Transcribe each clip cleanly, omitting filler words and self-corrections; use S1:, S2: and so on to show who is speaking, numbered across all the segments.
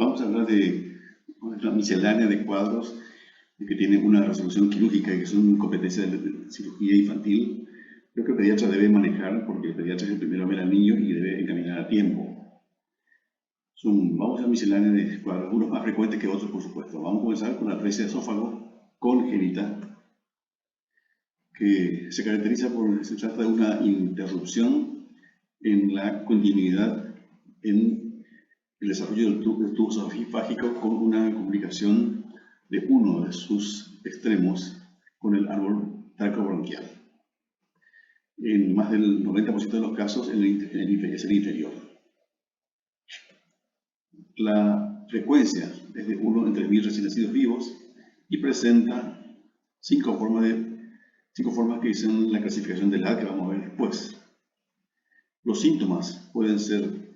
S1: Vamos a hablar de una miscelánea de cuadros que tienen una resolución quirúrgica y que son competencias de cirugía infantil. Lo que el pediatra debe manejar, porque el pediatra es el primero a ver al niño y debe encaminar a tiempo. Vamos a miscelánea de cuadros, algunos más frecuentes que otros, por supuesto. Vamos a comenzar con la atresia de esófago congénita, que se caracteriza por, se trata de una interrupción en la continuidad en el desarrollo del tubo esofágico con una comunicación de uno de sus extremos con el árbol tracobronquial. En más del 90% de los casos es el inferior. La frecuencia es de 1 en 3.000 recién nacidos vivos y presenta 5 formas que dicen la clasificación de la que vamos a ver después. Los síntomas pueden ser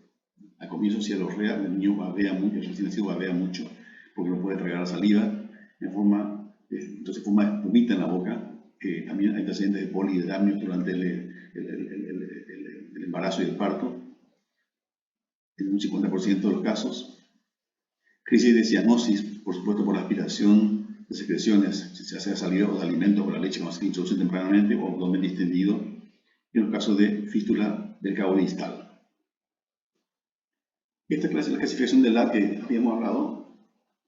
S1: a comienzo cialorrea, el niño babea mucho, el recién nacido babea mucho porque no puede tragar la saliva, entonces forma espumita en la boca. También hay antecedentes de polihidramios durante el embarazo y el parto, en un 50% de los casos. Crisis de cianosis, por supuesto por la aspiración de secreciones, ya sea saliva o de alimentos o la leche cuando se introduce tempranamente o abdomen distendido, en los casos de fístula del cabo distal. Esta clase de la clasificación de la que habíamos hablado,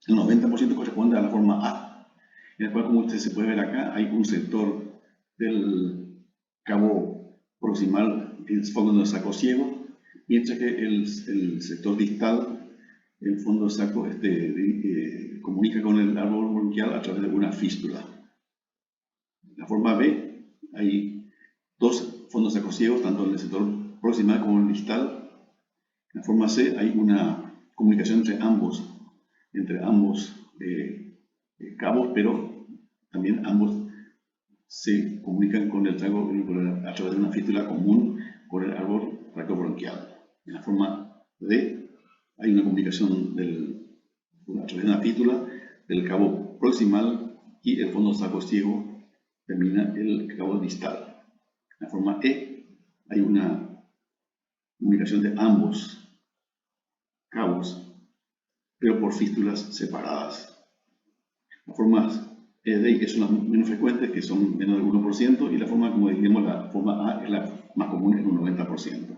S1: el 90% corresponde a la forma A, en la cual, como usted se puede ver acá, hay un sector del cabo proximal en el fondo del saco ciego, mientras que el sector distal, el fondo del saco, comunica con el árbol bronquial a través de una fístula. En la forma B hay dos fondos sacos ciegos, tanto en el sector proximal como en el distal. En la forma C hay una comunicación entre ambos cabos, pero también ambos se comunican con el trago a través de una fístula común con el árbol tracobronquial. En la forma D hay una comunicación a través de una fístula del cabo proximal y el fondo saco ciego termina el cabo distal. En la forma E hay una comunicación de ambos cabos, pero por fístulas separadas. Las formas E que son las menos frecuentes, que son menos del 1%, y la forma, como dijimos, la forma A es la más común, en un 90%.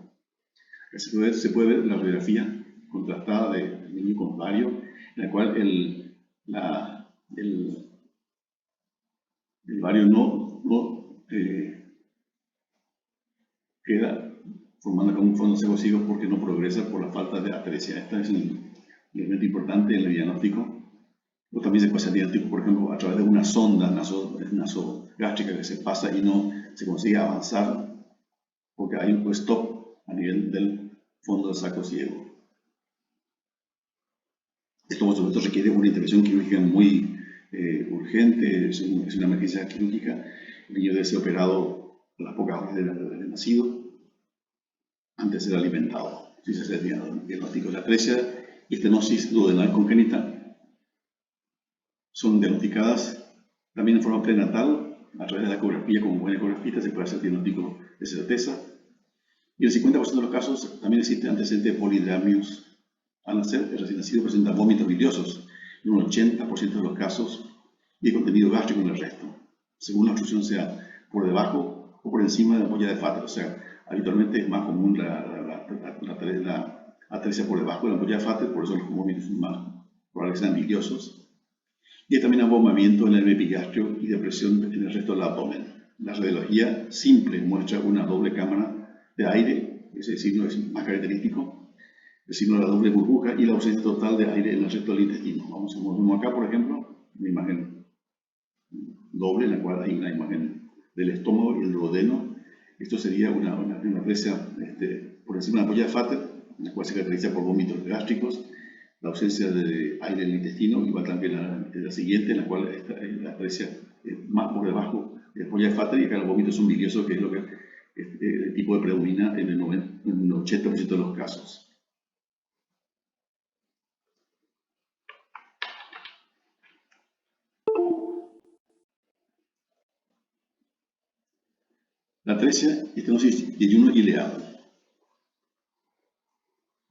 S1: Se puede ver la radiografía contrastada del niño con vario, en la cual el vario no queda formando como un fondo seco ciego porque no progresa por la falta de atresia. Este es un elemento importante en el diagnóstico. O también se puede hacer diagnóstico, por ejemplo, a través de una sonda nasogástrica que se pasa y no se consigue avanzar porque hay un stop a nivel del fondo del saco ciego. Esto, por supuesto, requiere una intervención quirúrgica muy urgente, es una emergencia quirúrgica. El niño debe ser operado a las pocas horas de nacido antes de ser alimentado. Si se hace el diagnóstico de la atresia y estenosis duodenal congénita, son diagnosticadas también en forma prenatal, a través de la ecografía. Como buen ecografista se puede hacer diagnóstico de certeza. Y en el 50% de los casos también existe antecedente de polihidramios. Al nacer, el recién nacido presenta vómitos biliosos en un 80% de los casos y el contenido gástrico en el resto, según la obstrucción sea por debajo o por encima de la ampolla de Vater. O sea, habitualmente es más común la atresia por debajo de la ampolla de Vater, por eso los vómitos son más probables que sean biliosos. Y también abombamiento en el epigastrio y depresión en el resto del abdomen. La radiología simple muestra una doble cámara de aire, ese signo es más característico, el signo de la doble burbuja y la ausencia total de aire en el resto del intestino. Vamos acá, por ejemplo, una imagen doble en la cual hay una imagen del estómago y el duodeno. Esto sería una atresia por encima de la ampolla de Vater, en la cual se caracteriza por vómitos gástricos, la ausencia de aire en el intestino, y va también la siguiente, en la cual la atresia más por debajo de la ampolla de Vater, y acá los vómitos son biliosos, que es lo que el tipo de predomina en el 80% de los casos. La atresia y estenosis de yeyuno ileado.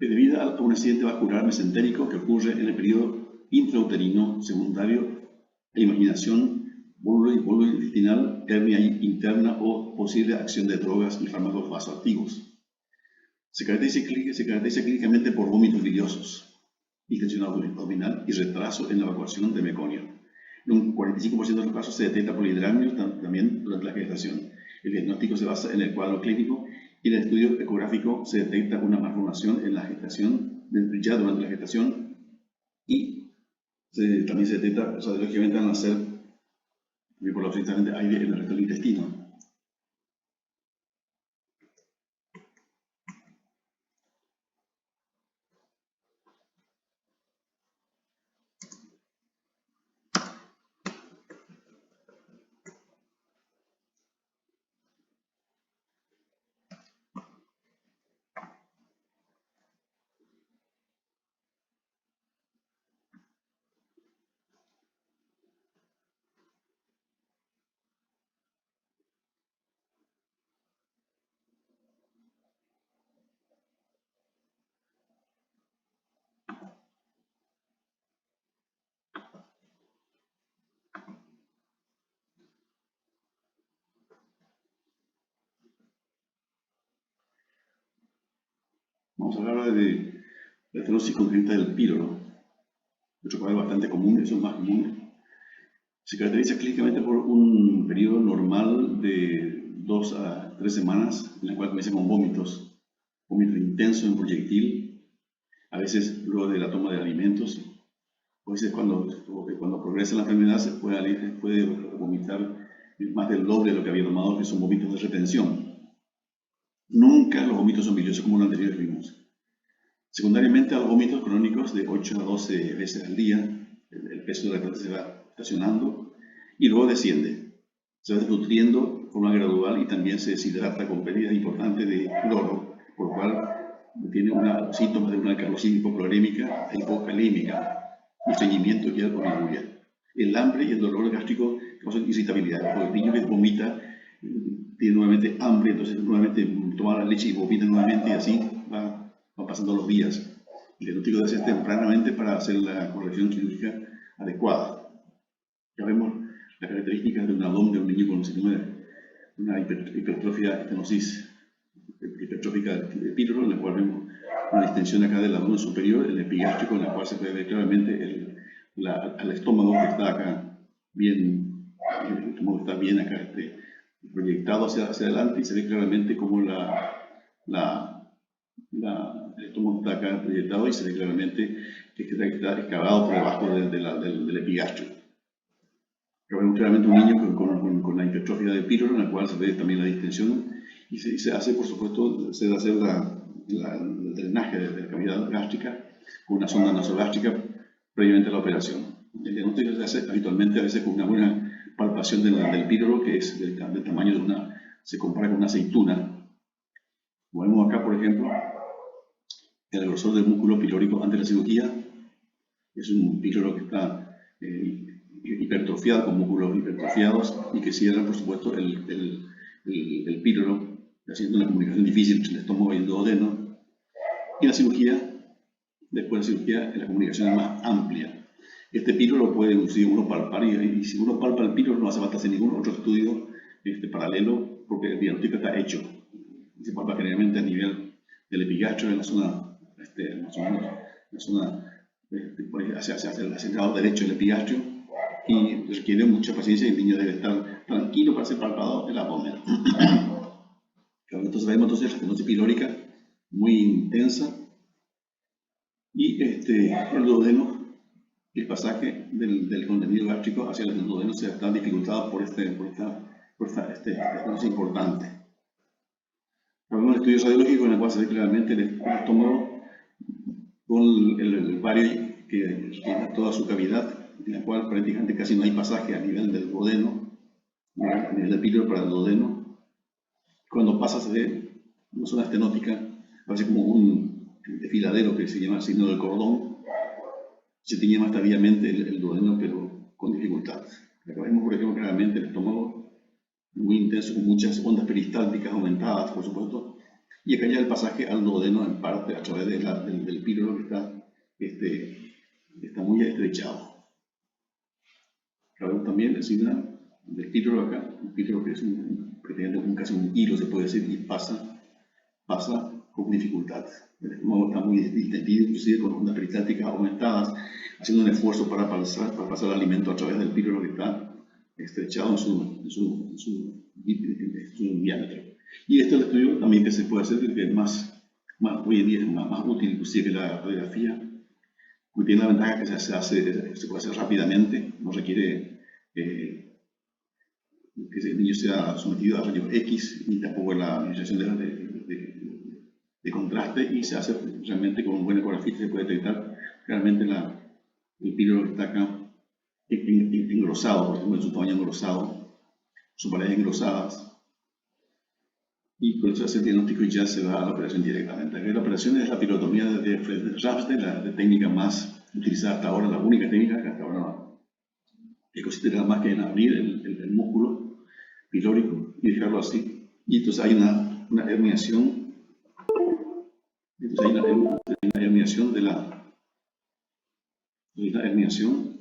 S1: es debida a un accidente vascular mesentérico que ocurre en el periodo intrauterino secundario a imaginación, bólulo intestinal, hernia interna o posible acción de drogas y fármacos vasoactivos. Se caracteriza clínicamente por vómitos biliosos, distensión abdominal y retraso en la evacuación de meconio. En un 45% de los casos se detecta polihidramnios también durante la gestación. El diagnóstico se basa en el cuadro clínico y en el estudio ecográfico se detecta una malformación en la gestación, ya durante la gestación, y también se detecta radiológicamente al nacer por la ausencia de aire en el resto del intestino. Vamos a hablar ahora de la estenosis congénita del píloro, otro cuadro bastante común, eso es más común. Se caracteriza clínicamente por un periodo normal de 2 a 3 semanas, en la cual comienza con vómito intenso en proyectil, a veces luego de la toma de alimentos, a veces cuando progresa la enfermedad se puede vomitar más del doble de lo que había tomado, que son vómitos de retención. Nunca los vómitos son biliosos como los anteriores vimos. Secundariamente a los vómitos crónicos de 8 a 12 veces al día, el peso de la planta se va estacionando y luego desciende. Se va desnutriendo de forma gradual y también se deshidrata con pérdidas importantes de cloro, por lo cual tiene síntomas de una alcalosis hipoclorémica e hipocalémica y estreñimiento que por iguria. El hambre y el dolor gástrico causan irritabilidad. Porque el niño que vomita tiene nuevamente hambre, entonces nuevamente toma la leche y vomita nuevamente y así van pasando los días. El diagnóstico debe ser tempranamente para hacer la corrección quirúrgica adecuada. Ya vemos las características de un abdomen de un niño con síndrome de una hipertrofia estenosis hipertrófica del píloro, en la cual vemos una distensión acá del abdomen superior, el epigástrico, en la cual se puede ver claramente al estómago que está acá bien, el estómago está bien acá proyectado hacia adelante y se ve claramente como el estómago está acá proyectado y se ve claramente que está excavado por debajo del epigastrio. Pero vemos claramente un niño con la hipertrofia del píloro, en la cual se ve también la distensión y se hace, por supuesto, se hace el drenaje de la cavidad gástrica con una sonda nasogástrica previamente a la operación. El diagnóstico se hace habitualmente a veces con una buena palpación del píloro, que es del tamaño de se compara con una aceituna. Como vemos acá, por ejemplo, el grosor del músculo pilórico antes de la cirugía es un píloro que está hipertrofiado, con músculos hipertrofiados y que cierran, por supuesto, el píloro, haciendo una comunicación difícil entre el estómago y el duodeno. Y la cirugía, después de la cirugía, la comunicación es más amplia. Este píloro lo puede uno palpar y si uno palpa el píloro no hace falta hacer ningún otro estudio paralelo porque el diagnóstico está hecho. Se palpa generalmente a nivel del epigastrio en la zona, más o menos, la zona hacia el lado derecho del epigastrio y requiere mucha paciencia y el niño debe estar tranquilo para ser palpado el abdomen. Entonces vemos la estenosis pilórica muy intensa y el duodeno, el pasaje del contenido gástrico hacia el duodeno se está dificultado por esta estenosis importante. Vemos un estudio radiológico en el cual se ve claramente el estómago con el vario que tiene toda su cavidad, en la cual prácticamente casi no hay pasaje a nivel del duodeno, a nivel del píloro para el duodeno. Cuando pasa se ve una zona estenótica, parece como un desfiladero que se llama el signo del cordón. Se tiñe más tardíamente el duodeno, pero con dificultad. Acá vemos, por ejemplo, claramente el estómago muy intenso, con muchas ondas peristálticas aumentadas, por supuesto, Y acá ya el pasaje al duodeno en parte a través del píloro que está muy estrechado. Acá vemos también el signo del píloro acá, un píloro que es casi un hilo, se puede decir, y pasa con dificultad. El estómago está muy distendido, inclusive con ondas peristáticas aumentadas, haciendo un esfuerzo para pasar el alimento a través del píloro que está estrechado en su diámetro. Y esto es el estudio también que se puede hacer, que es hoy en día es más útil inclusive que la radiografía, porque tiene la ventaja que se puede hacer rápidamente, no requiere que el niño sea sometido a rayos X ni tampoco la administración de contraste, y se hace realmente con un buen ecografía. Se puede detectar realmente el píloro que está acá engrosado, por ejemplo, en su tamaño engrosado, sus paredes engrosadas, y con eso hace el diagnóstico y ya se va a la operación directamente. La operación es la pilotomía de Rafste, la técnica más utilizada hasta ahora, la única técnica que hasta ahora que consiste nada más que en abrir el músculo pilórico y dejarlo así. Y entonces hay una herniación. Entonces hay una herniación de la herniación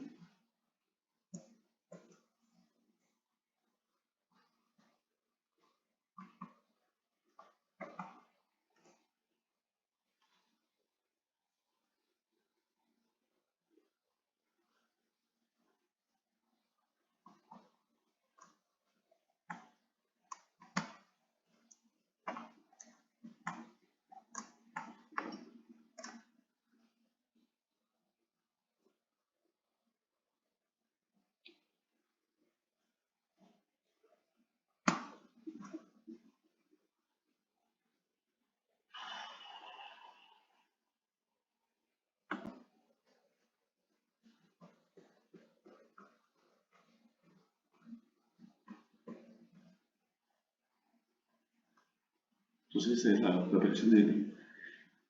S1: Entonces es la operación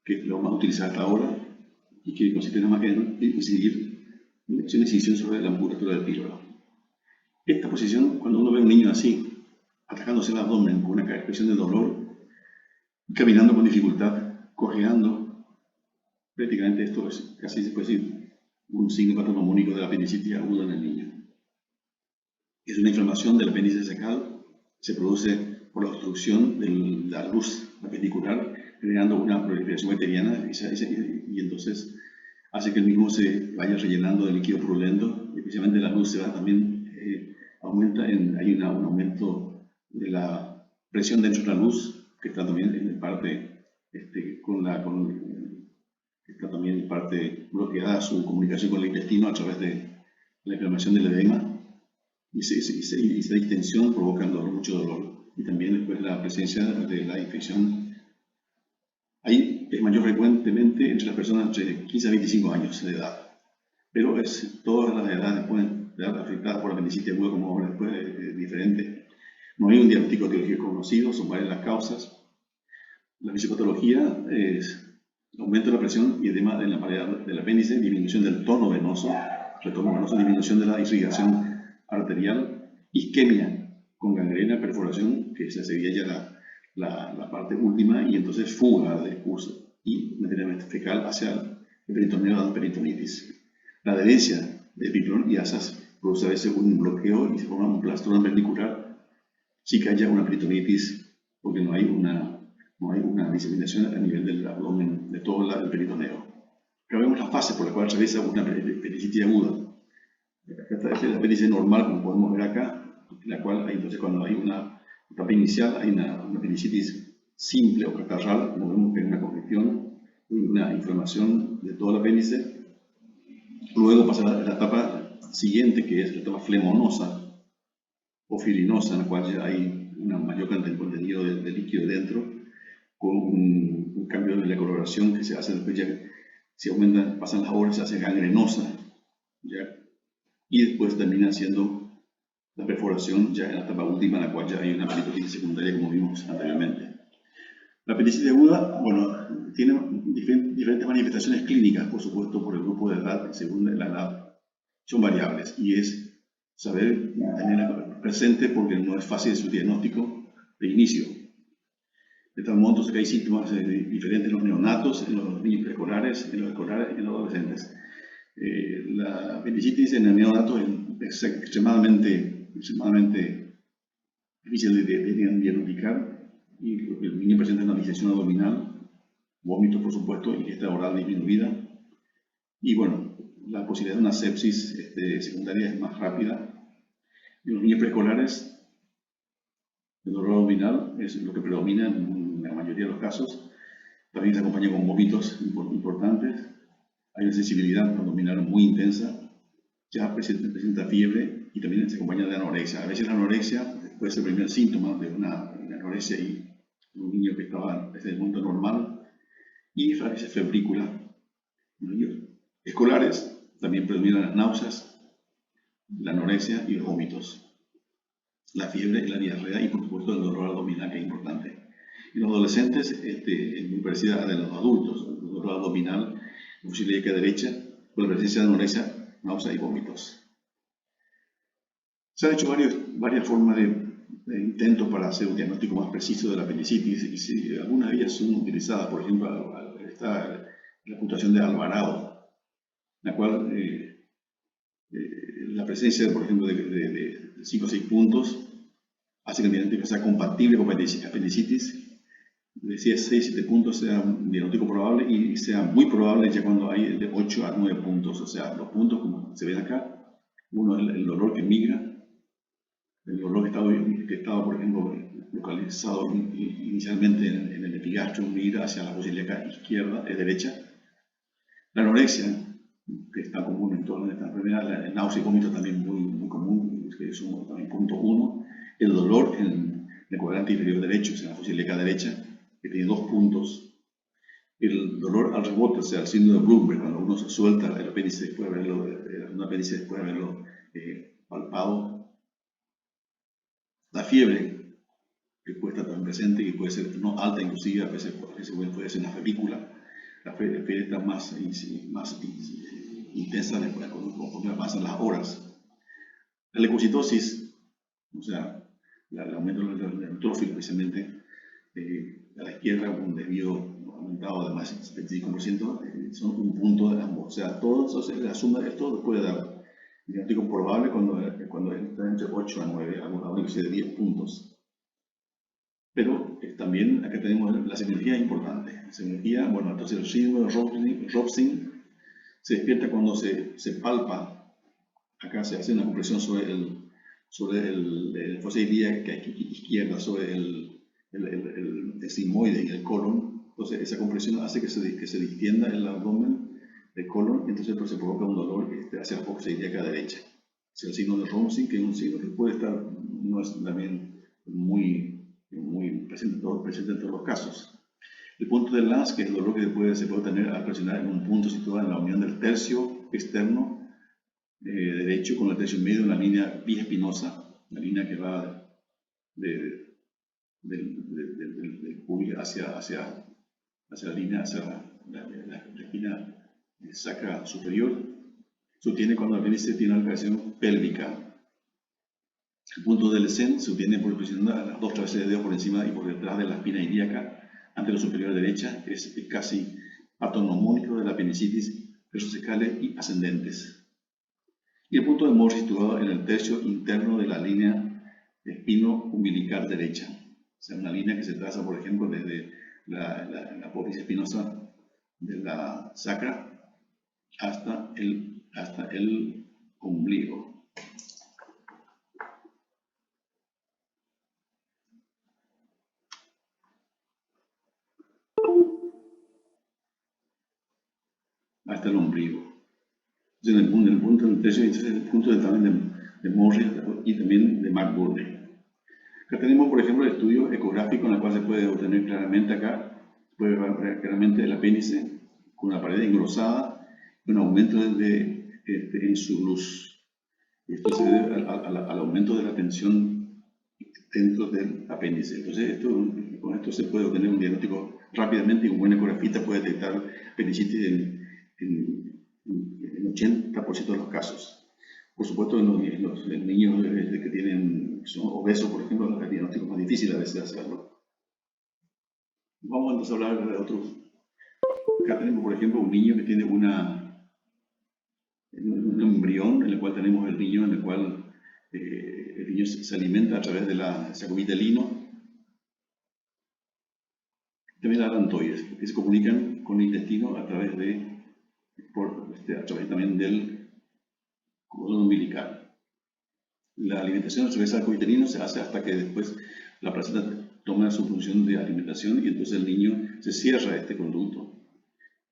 S1: que lo vamos a utilizar hasta ahora y que consiste nada más que en incisión sobre la musculatura del píloro. Esta posición, cuando uno ve a un niño así, atajándose el abdomen con una expresión de dolor, caminando con dificultad, cojeando, prácticamente esto es casi se puede decir un signo patognomónico de la apendicitis aguda en el niño. Es una inflamación del apéndice secal, se produce por la obstrucción de la luz apendicular, generando una proliferación bacteriana y entonces hace que el mismo se vaya rellenando de líquido purulento, especialmente la luz se va también, hay un aumento de la presión dentro de la luz, que está también en parte está también en parte bloqueada su comunicación con el intestino a través de la inflamación del edema, y esa distensión provoca mucho dolor. Y también después la presencia de la infección. Ahí es mayor frecuentemente entre las personas entre 15 a 25 años de edad, pero todas las edades pueden quedar afectadas por la apendicitis aguda, como ahora después es diferente. No hay un diagnóstico etiológico conocido, son varias las causas. La fisiopatología es aumento de la presión y edema en la pared del apéndice, disminución del tono venoso, retorno venoso, disminución de la irrigación arterial, isquemia con gangrena, perforación, que sería ya la parte última, y entonces fuga del curso y materialmente fecal hacia el peritoneo, dando peritonitis. La adherencia del pipilón y asas produce a veces un bloqueo y se forma un plastrón ventricular, sí que haya una peritonitis, porque no hay una diseminación a nivel del abdomen, de todo el peritoneo. Pero vemos la fase por la cual atraviesa una apendicitis aguda. Esta es la apéndice normal, como podemos ver acá, en la cual entonces cuando hay una etapa inicial hay una apendicitis simple o catarral, como vemos que hay una congestión, una inflamación de todo el apéndice. Luego pasa a la etapa siguiente, que es la etapa flemonosa o filinosa, en la cual ya hay una mayor cantidad de contenido de líquido dentro, con un cambio de la coloración que se hace después, ya si pasan las horas, se hace gangrenosa, ¿ya? Y después termina siendo la perforación ya en la etapa última, en la cual ya hay una peritonitis secundaria, como vimos anteriormente. La apendicitis aguda, bueno, tiene diferentes manifestaciones clínicas, por supuesto, por el grupo de edad, según la edad, son variables, y es saber tenerla presente porque no es fácil su diagnóstico de inicio. De tal modo entonces que hay síntomas diferentes en los neonatos, en los niños preescolares, en los escolares y en los adolescentes. La apendicitis en el neonato es extremadamente difícil de diagnosticar y el niño presenta una disección abdominal, vómitos por supuesto, ingesta oral disminuida y bueno, la posibilidad de una sepsis secundaria es más rápida. En los niños preescolares, el dolor abdominal es lo que predomina en la mayoría de los casos. También se acompaña con vómitos importantes. Hay una sensibilidad abdominal muy intensa. Ya presenta fiebre y también se acompaña de anorexia. A veces la anorexia puede ser el primer síntoma de una anorexia y un niño que estaba en el mundo normal y a veces febrícula. En los niños escolares también predominan las náuseas, la anorexia y los vómitos, la fiebre, la diarrea y por supuesto el dolor abdominal, que es importante. En los adolescentes es muy parecida a la de los adultos, el dolor abdominal, fusileca derecha, con la presencia de anorexia, náusea y vómitos. Se han hecho varias formas de intentos para hacer un diagnóstico más preciso de la apendicitis y si algunas de ellas son utilizadas. Por ejemplo, está la puntuación de Alvarado, la cual la presencia, por ejemplo, de 5 o 6 puntos hace que el diagnóstico sea compatible con apendicitis. De 6 a 7 puntos sea un diagnóstico probable y sea muy probable ya cuando hay de 8 a 9 puntos. O sea, los puntos, como se ven acá, uno es el dolor que migra, el dolor que estaba, por ejemplo, localizado inicialmente en el epigastrio, migra hacia la fosa ilíaca izquierda, derecha. La anorexia, que está común en todas estas enfermedades, el náusea y vómito también muy común, que es también punto 1. El dolor en el cuadrante inferior derecho, o sea, la fosa ilíaca derecha, que tiene 2 puntos. El dolor al rebote, o sea, el síndrome de Bloomberg, cuando uno se suelta el apéndice después de haberlo palpado. La fiebre, que puede estar también presente, que puede ser no alta inclusive, a veces puede ser una febrícula. La fiebre está más intensa después, conforme pasan las horas. La leucocitosis, o sea, el aumento del neutrófilo, especialmente a la izquierda, un desvío aumentado de más del 75%, son un punto de ambos. O sea, la suma de esto puede dar diagnóstico probable cuando está entre 8 a 9, ahora que de 10 puntos. Pero también acá tenemos la semiología importante. La semiología, bueno, entonces el síndrome de Robson se despierta cuando se palpa. Acá se hace una compresión sobre el fosa ilíaca izquierda, sobre el sigmoide y el colon. Entonces esa compresión hace que se distienda el abdomen, el colon, y entonces pues, se provoca un dolor hacia la fosa ilíaca derecha. Es el signo de Robson, que es un signo que puede estar, no es también muy presente en todos los casos. El punto de Lanz, que es el dolor que se puede tener al presionar en un punto situado en la unión del tercio externo derecho con el tercio medio en la línea biespinosa, la línea que va del cubil hacia la línea, hacia la espina sacra superior. Sostiene cuando el apéndice tiene una alteración pélvica. El punto del Sen se obtiene por presionar las 2 travesaños de dedo por encima y por detrás de la espina ilíaca ante la superior derecha, que es casi patonomónico de la apendicitis versusecales y ascendentes. Y el punto de Morse situado en el tercio interno de la línea espino-umbilical derecha. O sea, una línea que se traza, por ejemplo, desde la apófisis espinosa de la sacra hasta el ombligo. Hasta el ombligo. Entonces, el punto del tercio es el punto también de Morris y también de McBurney. Acá tenemos, por ejemplo, el estudio ecográfico en el cual se puede obtener claramente acá, se puede ver claramente el apéndice con una pared engrosada y un aumento en su luz. Esto se debe al aumento de la tensión dentro del apéndice. Entonces, con esto se puede obtener un diagnóstico rápidamente y un buen ecografista puede detectar apendicitis en 80% de los casos. Por supuesto, en los niños que son obesos, por ejemplo, el diagnóstico es más difícil a veces hacerlo. Vamos entonces a hablar de otros. Acá tenemos, por ejemplo, un niño que tiene un embrión en el cual tenemos el niño en el cual el niño se alimenta a través de la sacovitelino, también las alantoides, que se comunican con el intestino a través a través también del cordón umbilical. La alimentación a través del sacovitelino se hace hasta que después la placenta toma su función de alimentación y entonces el niño se cierra este conducto.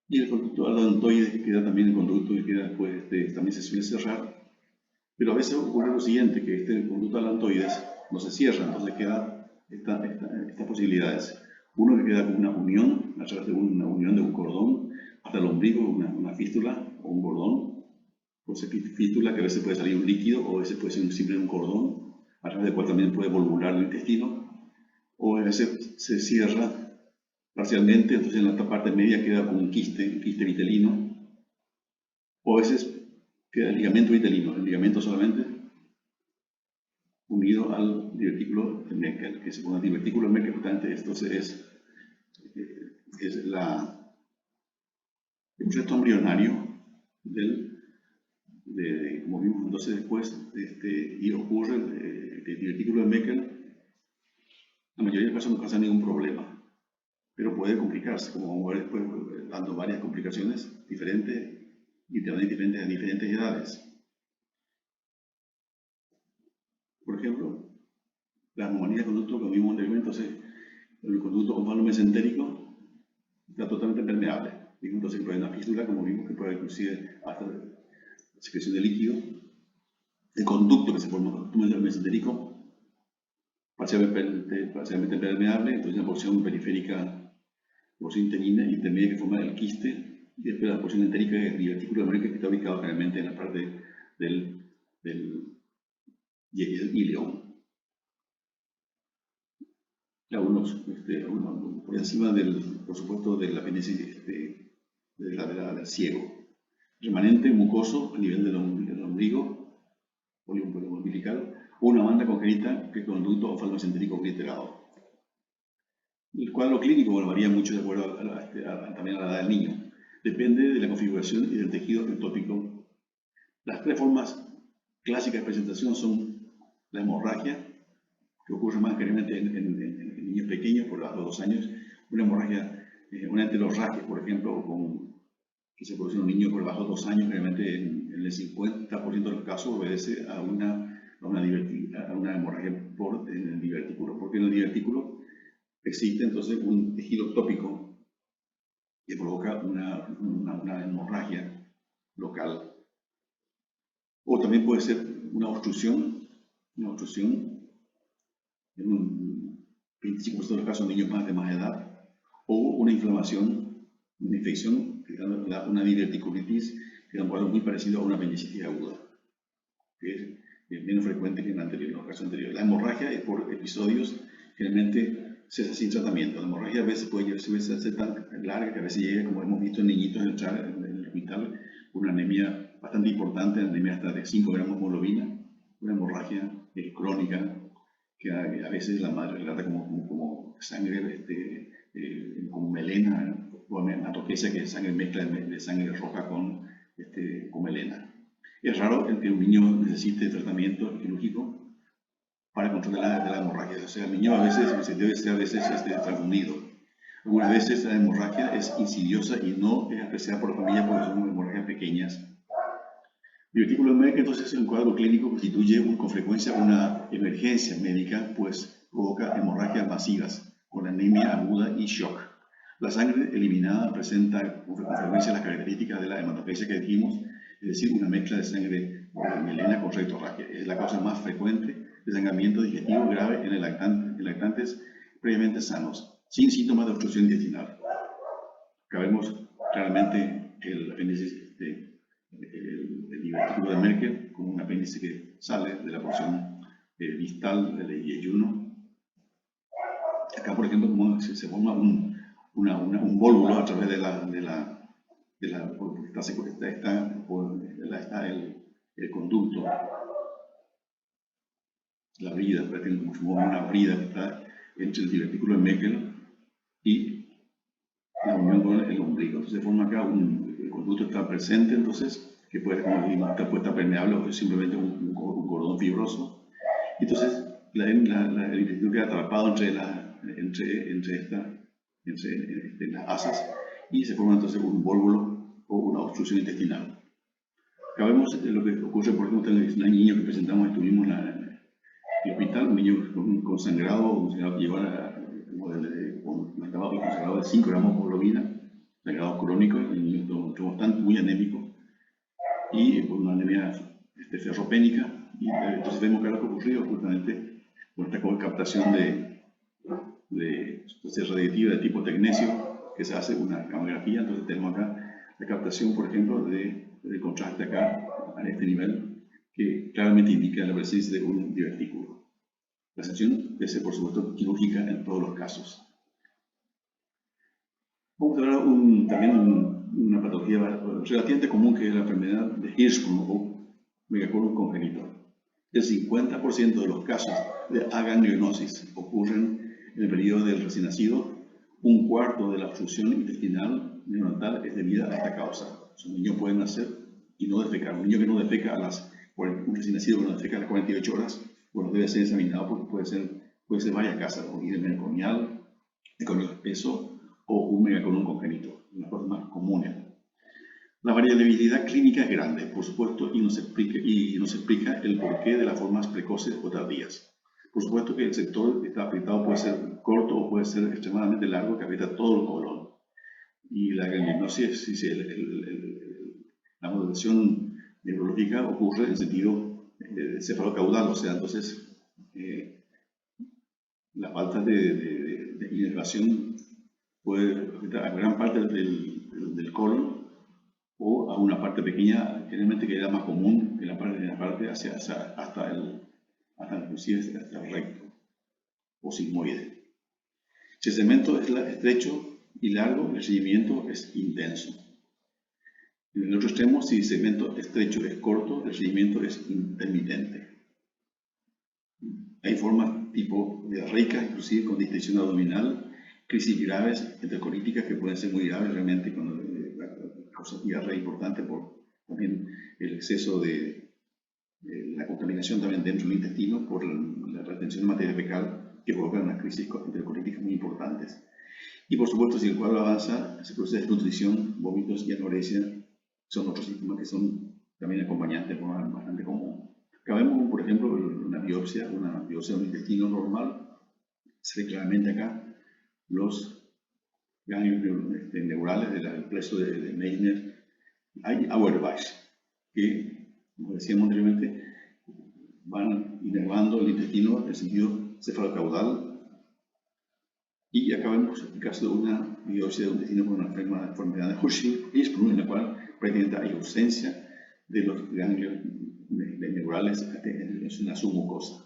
S1: Y el conducto alantoide que queda también, el conducto que queda después también se suele cerrar. Pero a veces ocurre lo siguiente, que este conducto alantoides no se cierra, entonces queda estas posibilidades. Uno que queda como una unión, a través de una unión de un cordón, hasta el ombligo, una fístula o un cordón, o esa fístula que a veces puede salir un líquido, o a veces puede ser simplemente un cordón, a través del cual también puede volvular el intestino, o a veces se cierra parcialmente, entonces en la otra parte media queda como un quiste vitelino, o a veces queda el ligamento vitelino, el ligamento solamente unido al divertículo de Meckel, que se pone el divertículo de Meckel, justamente esto es un resto embrionario como vimos entonces después, y ocurre el divertículo de Meckel, la mayoría de los casos no causa ningún problema, pero puede complicarse, como vamos a ver después, dando varias complicaciones diferentes y también diferentes a diferentes edades. Por ejemplo, la anomalía de conducto que vimos anteriormente, entonces, el conducto omphalomesentérico está totalmente permeable. Vimos entonces que puede haber una fístula, como vimos que puede inclusive hasta la secreción de líquido. El conducto que se forma con el conducto mesentérico parcialmente permeable, entonces una porción periférica, porción intermedia que forma el quiste, y después la porción entérica del divertículo de Meckel que está ubicado generalmente en la parte del ileón. Por encima por supuesto, del apéndice del ciego. Remanente mucoso a nivel del ombligo, poliombo umbilical, o una banda congénita que conducto oftalmocentérico obliterado. El cuadro clínico varía mucho de acuerdo también a la edad del niño. Depende de la configuración y del tejido ectópico. Las tres formas clásicas de presentación son la hemorragia, que ocurre más generalmente en niños pequeños por debajo de 2 años, una hemorragia, una enterorragia, por ejemplo, que se produce en un niño por debajo de 2 años, generalmente en el 50% de los casos obedece a una hemorragia por el divertículo, porque en el divertículo existe entonces un tejido ectópico que provoca una hemorragia local. O también puede ser una obstrucción en un 25% de los casos en niños de más edad, o una inflamación, una infección, una diverticulitis, que da un cuadro muy parecido a una apendicitis aguda, que es menos frecuente que en los casos anteriores. La hemorragia es por episodios, generalmente cesa sin tratamiento. La hemorragia a veces puede ser tan larga que a veces llega, como hemos visto en niñitos entrar en el hospital, una anemia bastante importante, anemia hasta de 5 gramos de hemoglobina, una hemorragia crónica, que a veces la madre relata como sangre con melena, o hematoquesia, que es sangre mezcla de sangre roja con melena. Es raro el que un niño necesite tratamiento quirúrgico para controlar la hemorragia. O sea, el niño a veces debe ser transfundido. Algunas veces la hemorragia es insidiosa y no es apreciada por la familia porque son hemorragias pequeñas. Divertículo de Meckel, entonces, en el cuadro clínico constituye con frecuencia una emergencia médica, pues provoca hemorragias masivas, con anemia aguda y shock. La sangre eliminada presenta con frecuencia las características de la hematopesia que dijimos, es decir, una mezcla de sangre de melena con rectorragia. Es la causa más frecuente de sangramiento digestivo grave en lactantes previamente sanos, sin síntomas de obstrucción intestinal. Acá vemos claramente el apéndice, el divertículo de Meckel, como un apéndice que sale de la porción distal del yeyuno. Acá, por ejemplo, como se forma un vólvulo a través está el conducto, la brida, como una brida que está entre el divertículo de Meckel y la unión con el ombligo. Entonces se forma acá el conducto está presente, entonces, que puede, como dijimos, está permeable o es simplemente un cordón fibroso. Entonces el intestino queda atrapado entre las asas y se forma entonces un vólvulo o una obstrucción intestinal. Acá vemos lo que ocurre, por ejemplo, en el niño que presentamos, estuvimos en el hospital, un niño con sangrado que llevaba con sangrado de 5 gramos de hemoglobina, sangrado crónico, el niño estuvo muy anémico y con una anemia ferropénica. Y entonces vemos que lo que ocurrió justamente con esta captación de radioactiva de tipo tecnesio, que se hace una gamografía. Entonces tenemos acá la captación, por ejemplo, de contraste acá a este nivel, que claramente indica la presencia de un divertículo. La excepción debe ser, por supuesto, quirúrgica en todos los casos. Vamos a hablar también una patología relativamente común, que es la enfermedad de Hirschsprung o megacolon congénito. El 50% de los casos de aganglionosis ocurren en el periodo del recién nacido. Un cuarto de la obstrucción intestinal neonatal es debida a esta causa. Un niño puede nacer y no defecar. Un niño que no defeca un recién nacido que no defeca a las 48 horas, bueno, debe ser examinado porque puede ser varias causas, o meconial, meconio espeso o un megacolon congénito, una cosa más común. La variabilidad clínica es grande, por supuesto, y nos explica el porqué de las formas precoces o tardías. Por supuesto que el sector que está afectado puede ser corto o puede ser extremadamente largo, que afecta todo el colon. Y la diagnosis, la modulación neurológica ocurre en sentido cefalocaudal, o sea, entonces la falta de inervación puede afectar a gran parte del colon o a una parte pequeña, generalmente que era más común en la parte hasta inclusive hasta el recto o sigmoide. Si el segmento es estrecho y largo, el seguimiento es intenso. En el otro extremo, si el segmento estrecho es corto, el seguimiento es intermitente. Hay formas tipo diarreicas, inclusive con distensión abdominal, crisis graves enterocolíticas que pueden ser muy graves realmente cuando causa diarrea importante por también el exceso de la contaminación también dentro del intestino por la retención de materia fecal que provocan unas crisis enterocolíticas muy importantes. Y por supuesto, si el cuadro avanza, se produce desnutrición, vómitos y anorexia, son otros síntomas que son también acompañantes de forma bastante común. Acá vemos, por ejemplo, una biopsia de un intestino normal. Se ve claramente acá los ganglios neurales del plexo de Meissner. Hay Auerbach, que, como decíamos anteriormente, van inervando el intestino en el sentido cefalocaudal. Y acá vemos el caso de una biopsia de un intestino con una enfermedad de Hirschsprung, en la cual prácticamente hay ausencia de los ganglios neurales en la submucosa.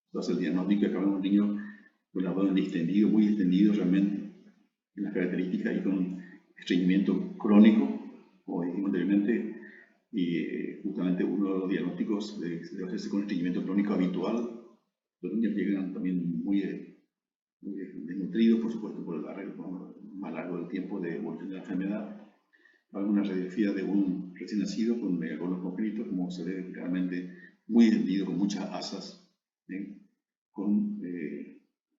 S1: Entonces el diagnóstico, acá vemos un niño con el abdomen distendido, muy extendido realmente, en las características y con estreñimiento crónico, como dijimos anteriormente, y justamente uno de los diagnósticos debe hacerse con estreñimiento crónico habitual. Los niños llegan también muy desnutridos, por supuesto, por el arreglo más largo del tiempo de evolución de la enfermedad. Alguna radiografía de un recién nacido con megacolon congénito, como se ve claramente muy extendido, con muchas asas, con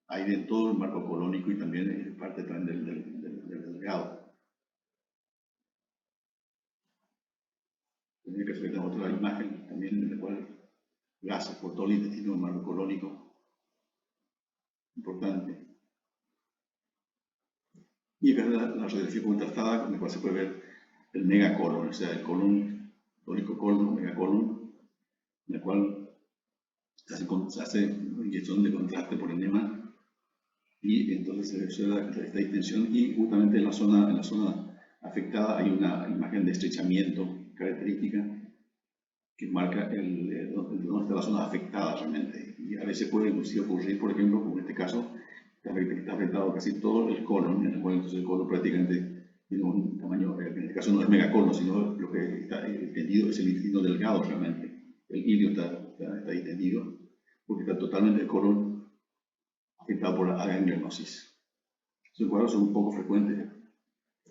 S1: aire en todo el marco colónico y también parte también del delgado. Tendría que ver otra imagen también en la cual gases por todo el intestino del marco colónico. Importante. Y acá la radiografía contrastada, con la cual se puede ver el megacolon, o sea, el colon, tónico colon, megacolon, en la cual se hace una inyección de contraste por enema y entonces se observa esta distensión y justamente en la zona afectada hay una imagen de estrechamiento característica que marca dónde está la zona afectada realmente. Y a veces puede inclusive ocurrir, por ejemplo, como en este caso, está afectado casi todo el colon, en el cual entonces el colon prácticamente tiene un tamaño, en este caso no es megacolon, sino lo que está extendido es el intestino delgado realmente. El ilio está distendido porque está totalmente el colon afectado por la aganglionosis. Estos cuadros son un poco frecuentes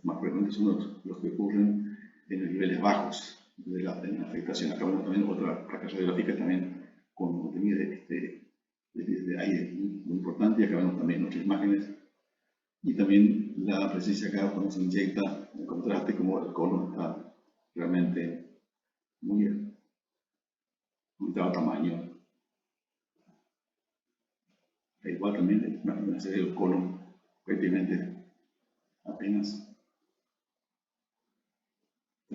S1: más frecuentes son los que ocurren en los niveles bajos de la afectación. Acá vemos también otra placa radiográfica también con contenido de aire muy importante, y acá vemos también otras imágenes. Y también la presencia acá cuando se inyecta, en contraste, como el colon está realmente muy aumentado tamaño. Igual también la serie del colon prácticamente apenas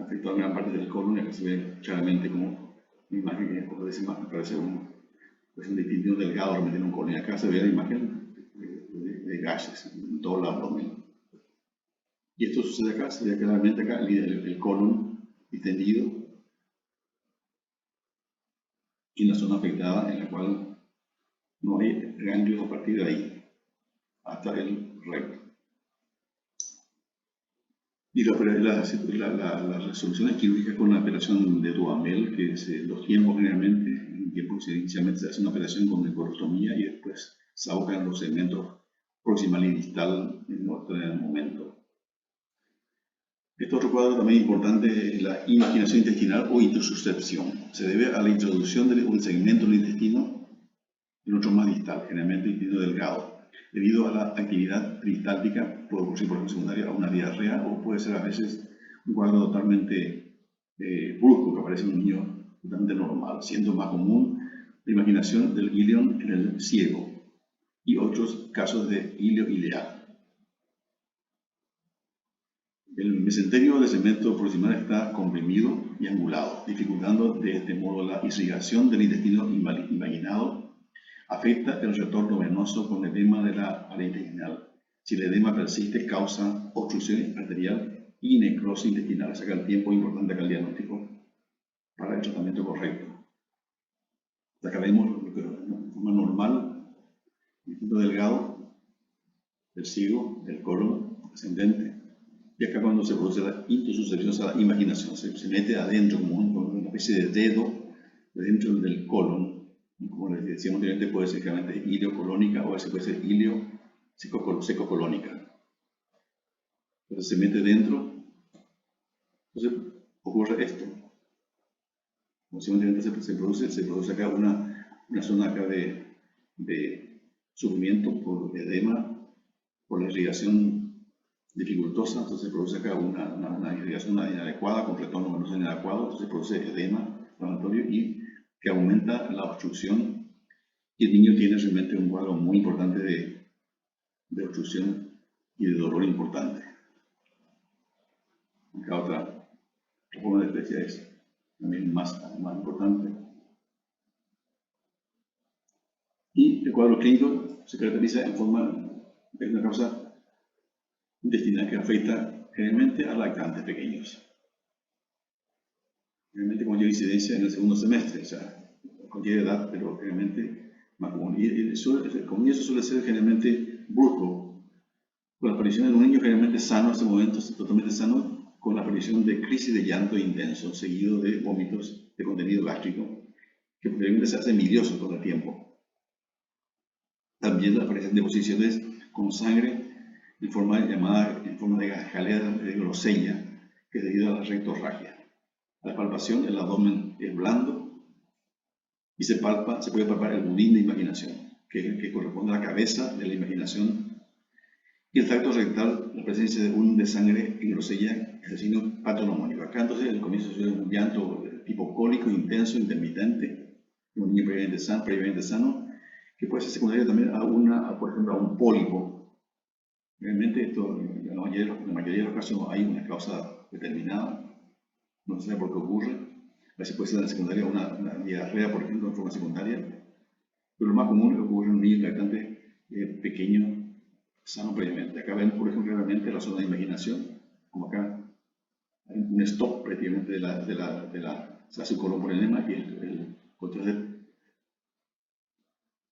S1: afectado a gran parte del colon, y acá se ve claramente como una imagen que parece un distintivo delgado realmente en un colon, y acá se ve la imagen de gases en todo el abdomen. Y esto sucede acá, se ve claramente acá el colon distendido y una zona afectada en la cual no hay ganglios a partir de ahí hasta el recto. Y las resoluciones quirúrgicas con la operación de Duhamel, que los tiempos generalmente, en tiempo inicialmente se hace una operación con nephrectomía y después se abocan los segmentos proximal y distal en otro momento. Este otro cuadro también importante es la imaginación intestinal o introsuscepción. Se debe a la introducción de un segmento del intestino en otro más distal, generalmente intestino delgado. Debido a la actividad peristáltica, puede ocurrir por ejemplo secundaria a una diarrea, o puede ser a veces un cuadro totalmente brusco que aparece en un niño totalmente normal, siendo más común la imaginación del ilion en el ciego y otros casos de ilio ileal. El mesenterio del segmento proximal está comprimido y angulado, dificultando de este modo la irrigación del intestino invaginado. Afecta el retorno venoso con edema de la pared intestinal. Si el edema persiste, causa obstrucción arterial y necrosis intestinal. Saca el tiempo importante acá el diagnóstico para el tratamiento correcto. Acá vemos de forma normal el intestino delgado, el ciego, el colon ascendente. Y acá cuando se produce la introsuscepción, o sea, la imaginación, se mete adentro como una especie de dedo dentro del colon. Como les decíamos anteriormente, puede ser claramente iliocolónica o a veces puede ser ilio secocolónica. Entonces se mete dentro, entonces ocurre esto. Como decíamos anteriormente, se produce acá una zona acá de sufrimiento por edema, por la irrigación dificultosa. Entonces se produce acá una irrigación inadecuada con retorno venoso inadecuado, entonces se produce edema inflamatorio y que aumenta la obstrucción. Y el niño tiene realmente un cuadro muy importante de obstrucción y de dolor importante. Acá otra forma de especie es también más importante. Y el cuadro clínico se caracteriza en forma de una causa intestinal que afecta generalmente a lactantes pequeños. Generalmente con mayor incidencia en el segundo semestre, o sea, a cualquier edad, pero generalmente más común. Y el comienzo suele ser generalmente brusco, con la aparición de un niño generalmente sano en ese momento, totalmente sano, con la aparición de crisis de llanto intenso, seguido de vómitos de contenido gástrico, que probablemente se hacen miliosos con el tiempo. También aparecen deposiciones con sangre en forma de jalea de grosella, que es debido a la rectorragia. A la palpación, el abdomen es blando y se puede palpar el budín de imaginación, que corresponde a la cabeza de la imaginación. Y el tracto rectal, la presencia de volumen de sangre en grosella, es el signo patognomónico. Acá entonces el comienzo es un llanto de tipo cólico, intenso, intermitente, de un niño previamente sano, que puede ser secundario también por ejemplo, a un pólipo. Realmente esto, en la mayoría de los casos no hay una causa determinada, no se sabe por qué ocurre. A veces puede ser en la secundaria una diarrea, por ejemplo, en forma secundaria, pero lo más común es que ocurre en un niño lactante pequeño, sano previamente. Acá vemos, por ejemplo, realmente la zona de imaginación, como acá hay un stop prácticamente se hace un colon por enema y el contraste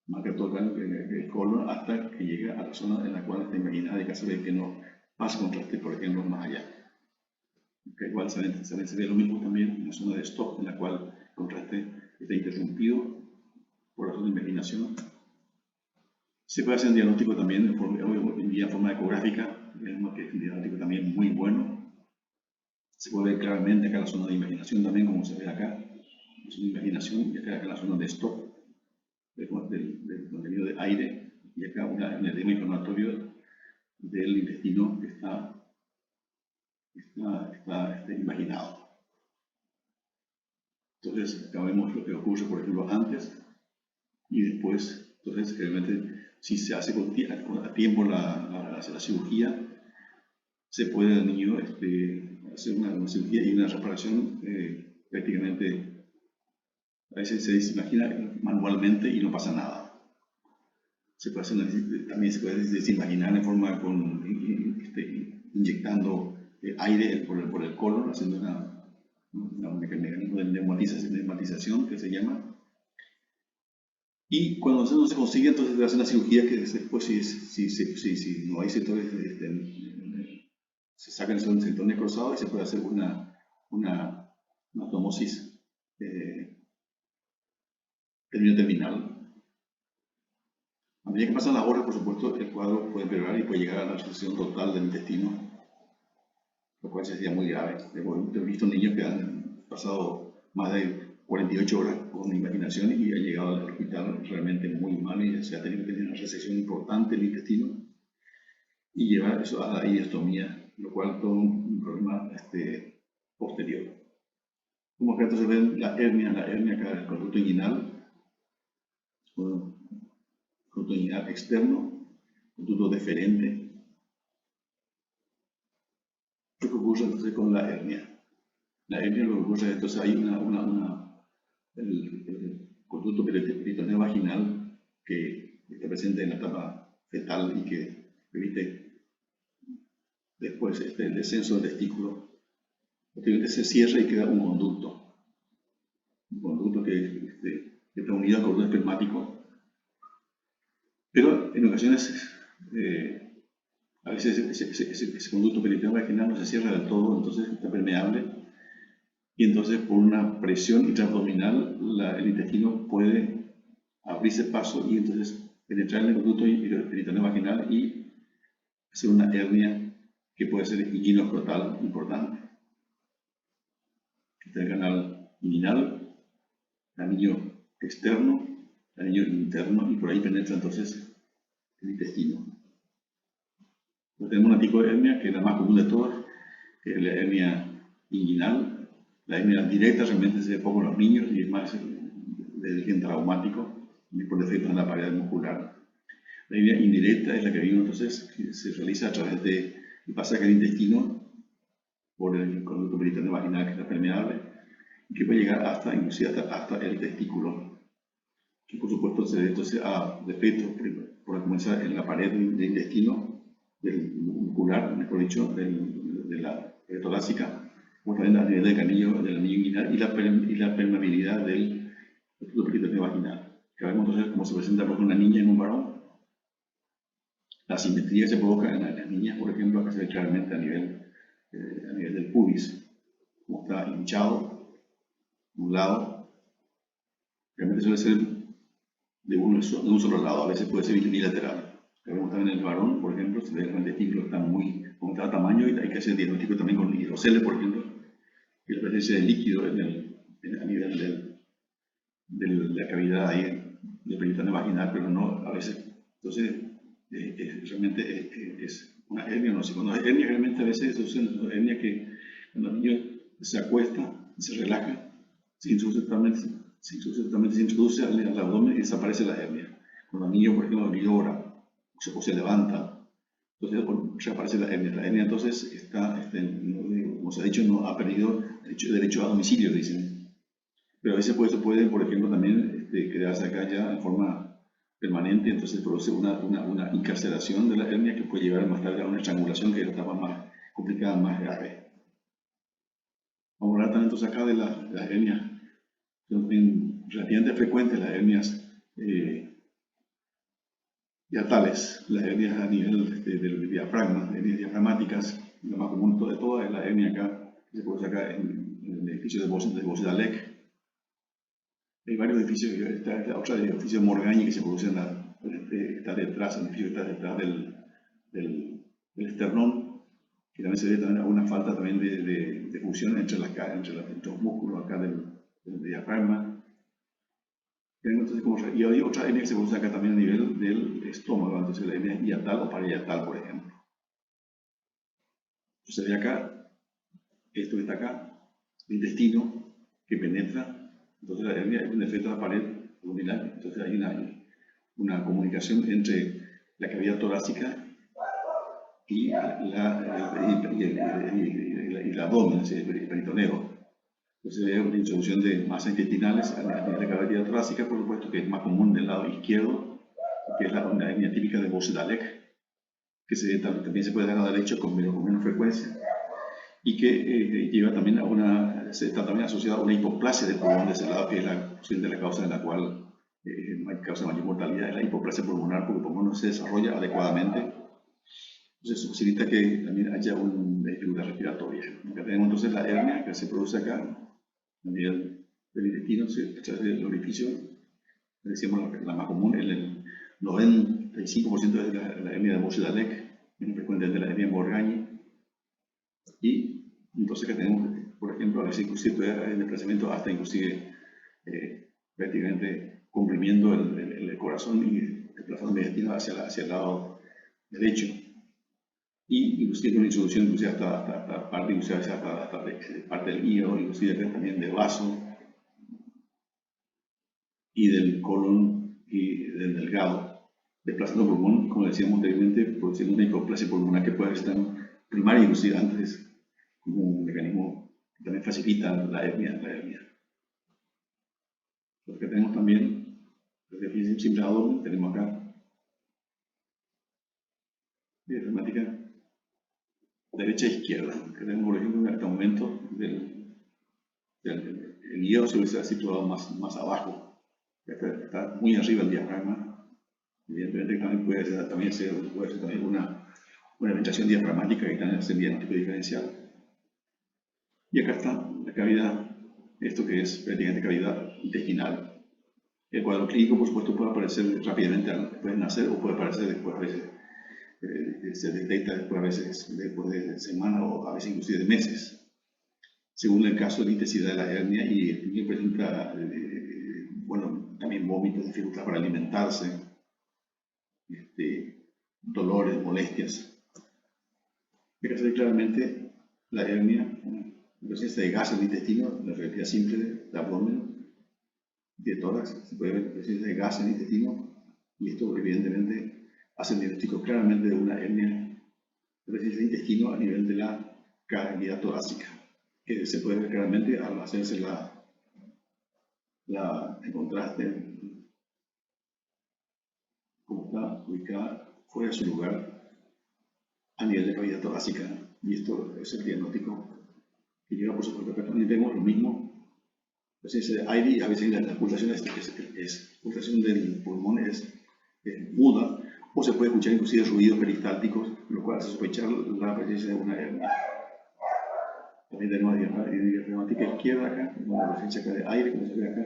S1: marca todo el colon hasta que llega a la zona en la cual está imaginada, y acá se ve que no pasa contraste, por ejemplo, más allá. Que igual se ve lo mismo también en la zona de stop, en la cual el contraste está interrumpido por la zona de imaginación. Se puede hacer un diagnóstico también en forma ecográfica vemos que es un diagnóstico también muy bueno. Se puede ver claramente acá la zona de imaginación también, como se ve acá, la zona de imaginación, y acá la zona de stop, del contenido de aire, y acá un edema inflamatorio del intestino que está imaginado. Entonces, acá vemos lo que ocurre, por ejemplo, antes y después. Entonces, realmente, si se hace a tiempo la cirugía, se puede al niño hacer una cirugía y una reparación prácticamente, a veces se imagina manualmente y no pasa nada. También se puede desimaginar en forma inyectando aire por el colon, haciendo un mecanismo de neumatización que se llama. Y cuando no se consigue, entonces se hace una cirugía que después, si no hay sectores, se sacan esos centones cruzados y se puede hacer una tomosis terminal. A medida que pasan las horas, por supuesto, el cuadro puede empeorar y puede llegar a la resección total del intestino, lo cual sería muy grave. He visto niños que han pasado más de 48 horas con imaginación y han llegado al hospital realmente muy mal y se ha tenido que tener una resección importante del intestino y llevar eso a la ileostomía, lo cual es todo un problema posterior. Como acá entonces ven la hernia acá, el conducto inguinal, conducto inguinal externo, conducto deferente. ¿Qué ocurre entonces con la hernia? La hernia lo que ocurre, entonces hay el conducto peritoneo vaginal que está presente en la etapa fetal y que permite después el descenso del testículo. Posteriormente se cierra y queda un conducto que está unido al cordón espermático, pero en ocasiones a veces ese conducto peritoneo vaginal no se cierra del todo, entonces está permeable. Y entonces por una presión intraabdominal el intestino puede abrirse paso y entonces penetrar en el conducto peritoneo vaginal y hacer una hernia que puede ser inguino-escrotal importante. Está el canal inguinal, el anillo externo, el anillo interno y por ahí penetra entonces el intestino. Entonces, tenemos un tipo de hernia que es la más común de todas, que es la hernia inguinal. La hernia directa realmente se ve poco en los niños y es más de origen traumático y por defecto en la pared muscular. La hernia indirecta es la que vimos entonces, que se realiza a través de pasaje del intestino por el conducto peritoneo vaginal que está permeable y que puede llegar hasta el testículo, que por supuesto se debe entonces a defectos por comenzar en la pared del intestino, del muscular, mejor dicho, de la pared torácica, como también a nivel del anillo inguinal y la permeabilidad del peritoneo vaginal. Que vemos entonces cómo se presenta por una niña en un varón. La simetría se provoca en las niñas, por ejemplo, acá se ve claramente a nivel del pubis, como está hinchado, un lado, realmente suele ser de un solo lado, a veces puede ser unilateral. Acá vemos también en el varón, por ejemplo, se ve que el testículo está con cada tamaño y hay que hacer diagnóstico también con hidrocele, por ejemplo, y la presencia de líquido a nivel de la cavidad ahí del peritoneo vaginal, pero no a veces. Entonces, realmente es una hernia, no sé, cuando hay hernia realmente a veces es una hernia que cuando el niño se acuesta, se relaja, se introduce al abdomen y desaparece la hernia. Cuando el niño, por ejemplo, llora o se levanta, entonces reaparece la hernia. La hernia entonces como se ha dicho, no ha perdido derecho a domicilio, dicen. Pero a veces se puede, por ejemplo, también quedarse acá ya en forma permanente, entonces produce una encarcelación de la hernia que puede llevar más tarde a una estrangulación, que es la etapa más complicada, más grave. Vamos a hablar también entonces acá de las hernias. Son relativamente frecuentes las hernias hiatales, las hernias a nivel del diafragma, hernias diafragmáticas. La más común de todas es la hernia acá, que se puede sacar en el edificio de Bosdalek. Hay varios edificios, está otro edificio de Morgagni que se produce está detrás, el edificio está detrás del el esternón, que también se debe también a una falta también de fusión entre los músculos acá del diafragma. Entonces, y hay otra hernia que se produce acá también a nivel del estómago, entonces la hernia hiatal o parietal, por ejemplo. Entonces de acá, esto que está acá, el intestino que penetra, entonces la hernia es un efecto de la pared abdominal, entonces hay una comunicación entre la cavidad torácica y el abdomen, el peritoneo. Entonces hay una introducción de masas intestinales a nivel de la cavidad torácica, por supuesto, que es más común del lado izquierdo, que es una hernia típica de Bose-Dalek, que también se puede dar al lado derecho con menos frecuencia, y que lleva también está también asociada a una hipoplasia del pulmón de ese lado, que es la causa en la cual causa mayor mortalidad, es la hipoplasia pulmonar, porque el pulmón no se desarrolla adecuadamente. Entonces eso posibilita que también haya una dificultad respiratoria. Acá tenemos entonces la hernia que se produce acá, a nivel del intestino, a través del orificio, decíamos la más común, el 95% es la hernia de Bose-Dalek, menos frecuente es de la hernia de Morgagni. Y entonces acá tenemos, por ejemplo, a veces inclusive puede haber desplazamiento hasta inclusive prácticamente comprimiendo el corazón y desplazando el intestino hacia el lado derecho. Y inclusive una introducción inclusive hasta parte, inclusive hasta parte del hígado, inclusive acá también del vaso y del colon y del delgado, desplazando el pulmón, como decíamos anteriormente, produciendo una hipoplasia pulmonar que puede estar primaria, inclusive antes, como un mecanismo que también facilita la hernia. Lo que tenemos también, el déficit simple abdomen, tenemos acá diafragmática derecha e izquierda. Que tenemos, por ejemplo, este aumento el hígado se hubiese situado más abajo. Está muy arriba el diafragma. Evidentemente también puede ser también una ventilación diafragmática que también hace el diagnóstico diferencial. Y acá está la cavidad, esto que es prácticamente cavidad intestinal. El cuadro clínico, por supuesto, puede aparecer rápidamente después de nacer o puede aparecer después, a veces se detecta después de semanas o a veces inclusive de meses, según el caso de la intensidad de la hernia, y presenta, también vómitos, dificultad para alimentarse, dolores, molestias. Acá se ve claramente la hernia, la presencia de gas en el intestino, la realidad simple del abdomen, de tórax, se puede ver la presencia de gas en el intestino, y esto evidentemente hace el diagnóstico claramente de una hernia de presencia de intestino a nivel de la cavidad torácica, que se puede ver claramente al hacerse el contraste, como está ubicada fuera de su lugar a nivel de cavidad torácica. Y esto es el diagnóstico que lleva, por supuesto, que también vemos lo mismo. Presencia de aire, y a veces la pulsación del pulmón es muda, o se puede escuchar inclusive ruidos peristálticos, lo cual hace sospechar la presencia de una hernia. También tenemos la diafragmática izquierda acá, la presencia acá de aire, como se ve acá,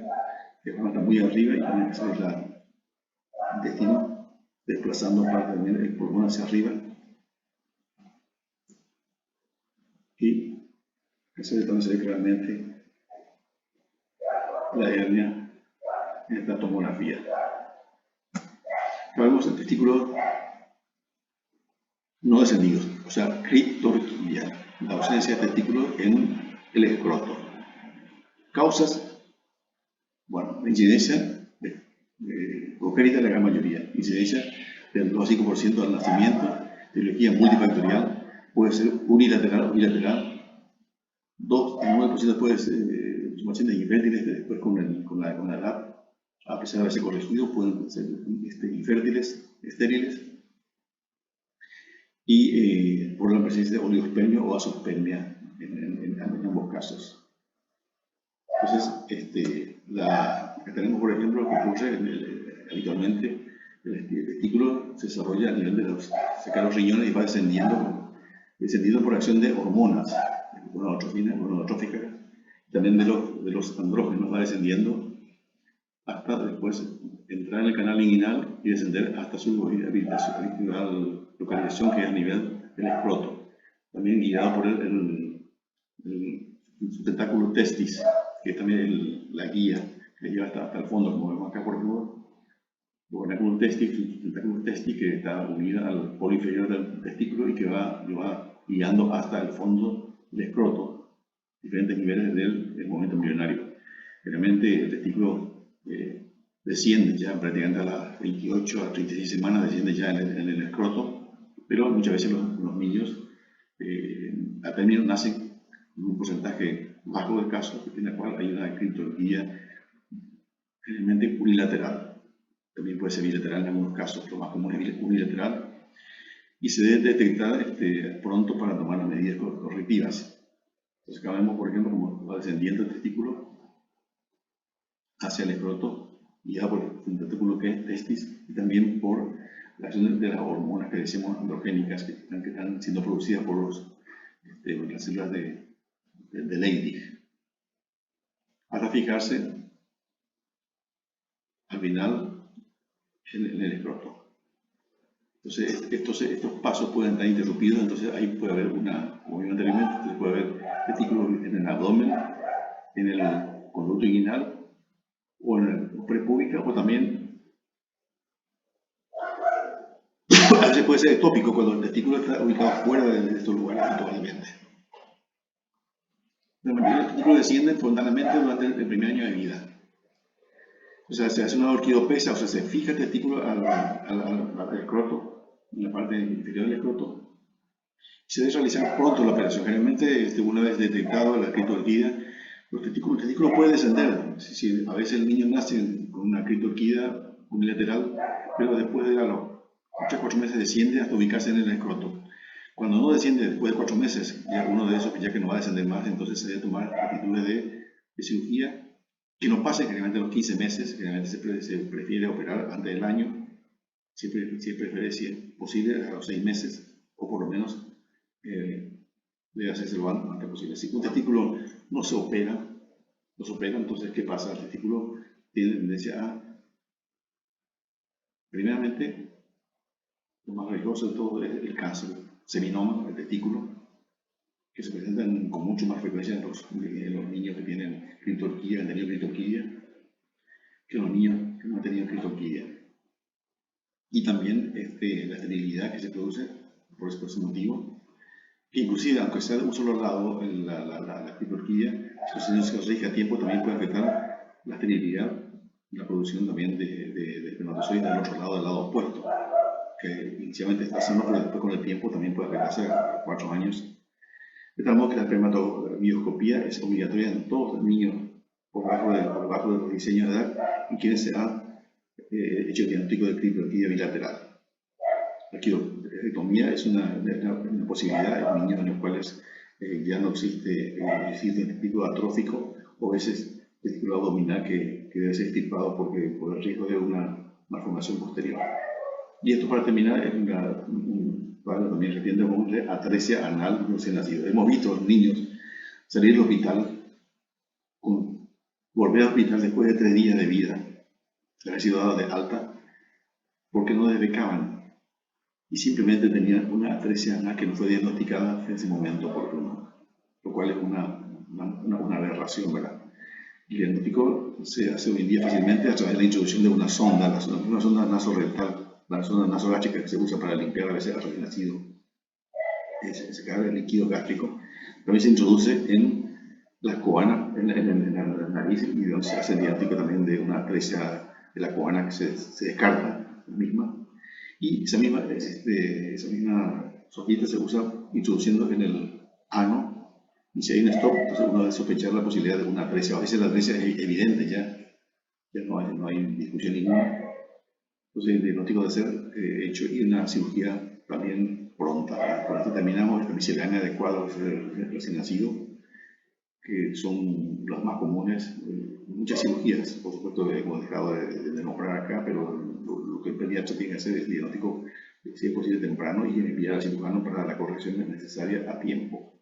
S1: que está muy arriba, y también se ve el intestino desplazando parte del pulmón hacia arriba. Y eso también se ve claramente la hernia en esta tomografía. Vemos el testículo no descendidos, o sea, criptorquidia, la ausencia de testículo en el escroto. Causas, bueno, la incidencia congénita de la gran mayoría, incidencia del 2 a 5% al nacimiento, etiología multifactorial, puede ser unilateral o bilateral, 2 al 9% puede ser pacientes infértiles después con la edad, a pesar de haberse corregido, pueden ser infértiles, estériles, y por la presencia de oligospermia o azoospermia en ambos casos. Entonces, acá tenemos, por ejemplo, lo que ocurre habitualmente, el testículo se desarrolla a nivel de los riñones y va descendiendo por acción de hormonas, gonadotróficas, también de los andrógenos, va descendiendo hasta después entrar en el canal inguinal y descender hasta su habitual localización, que es a nivel el escroto, también guiado por su tentáculo testis, que es también la guía que lleva hasta el fondo, como vemos acá por ejemplo. El tentáculo testis que está unida al polo inferior del testículo y que lo va guiando hasta el fondo del escroto, diferentes niveles del momento embrionario. Generalmente el testículo desciende ya prácticamente a las 28 a 36 semanas, desciende ya en el escroto, pero muchas veces los niños al término nacen con un porcentaje bajo de casos en el cual hay una criptorquía generalmente unilateral. También puede ser bilateral en algunos casos, lo más común es unilateral, y se debe detectar pronto para tomar las medidas correctivas. Entonces acá vemos, por ejemplo, como va descendiendo el testículo hacia el escroto, guiado por el testículo que es testis, y también por la acción de las hormonas que decimos androgénicas que están siendo producidas por las células de Leydig. Hasta fijarse al final en el escroto. Entonces, estos pasos pueden estar interrumpidos, entonces ahí puede haber como vimos anteriormente, puede haber testículos en el abdomen, en el conducto inguinal, o en el prepúbica, o también a veces puede ser ectópico cuando el testículo está ubicado fuera de estos lugares habitualmente. La mayoría de los testículos descienden fundamentalmente durante el primer año de vida. O sea, se hace una orquidopecia, o sea, se fija el testículo al escroto, en la parte inferior del escroto. Se debe realizar pronto la operación. Generalmente, una vez detectado la criptorquía, el testículo puede descender. A veces el niño nace con una criptorquía unilateral, pero después de los 3 o 4 meses desciende hasta ubicarse en el escroto. Cuando no desciende después de 4 meses, ya uno de esos ya que no va a descender más, entonces se debe tomar actitudes de cirugía que no pase generalmente a los 15 meses. Generalmente se prefiere operar antes del año, siempre si es posible a los 6 meses, o por lo menos debe hacerse lo antes posible. Si un testículo no se opera, entonces ¿qué pasa? El testículo tiene tendencia a, primeramente, lo más riesgoso de todo es el cáncer, seminoma, el testículo, que se presentan con mucho más frecuencia en los niños que tienen criptorquía, que han tenido criptorquía, que los niños que no han tenido criptorquía. Y también la esterilidad que se produce por ese motivo, que inclusive, aunque sea de un solo lado la criptorquía, si no se rige a tiempo, también puede afectar la esterilidad, la producción también de espermatozoides del otro lado, del lado opuesto, que inicialmente está sano, pero después con el tiempo también puede afectarse a 4 años. De tal modo que la espermatobioscopía es obligatoria en todos los niños por debajo de los 16 años de edad y quienes se ha hecho el diagnóstico de criptorquía bilateral. La quirotomía es una posibilidad en niños en los cuales ya no existe el testículo atrófico o a veces el testículo abdominal que debe ser extirpado por el riesgo de una malformación posterior. Y esto, para terminar, es un cuadro también reciente común de atresia anal recién nacido. Hemos visto a los niños salir del hospital, volver al hospital después de 3 días de vida, de haber sido dado de alta, porque no defecaban y simplemente tenían una atresia anal que no fue diagnosticada en ese momento oportuno, lo cual es una aberración, ¿verdad? El diagnóstico se hace hoy en día fácilmente a través de la introducción de una sonda nasorectal, la sonda nasogástrica que se usa para limpiar a veces al recién nacido. Se carga el líquido gástrico, también se introduce en la coana, en la nariz, y donde se hace el diagnóstico también de una atresia de la coana que se descarta la misma. Y esa misma sonjita se usa introduciendo en el ano, y si hay un stop, entonces uno debe sospechar la posibilidad de una atresia. A veces la atresia es evidente, ya no hay discusión ninguna. Entonces el diagnóstico debe ser hecho y una cirugía también pronta. Con esto terminamos la miscelánea de cuadros recién nacido, que son los más comunes. Muchas cirugías, por supuesto, hemos dejado de nombrar acá, pero lo que el pediatra tiene que hacer es diagnóstico, si es posible, temprano, y enviar al cirujano para la corrección necesaria a tiempo.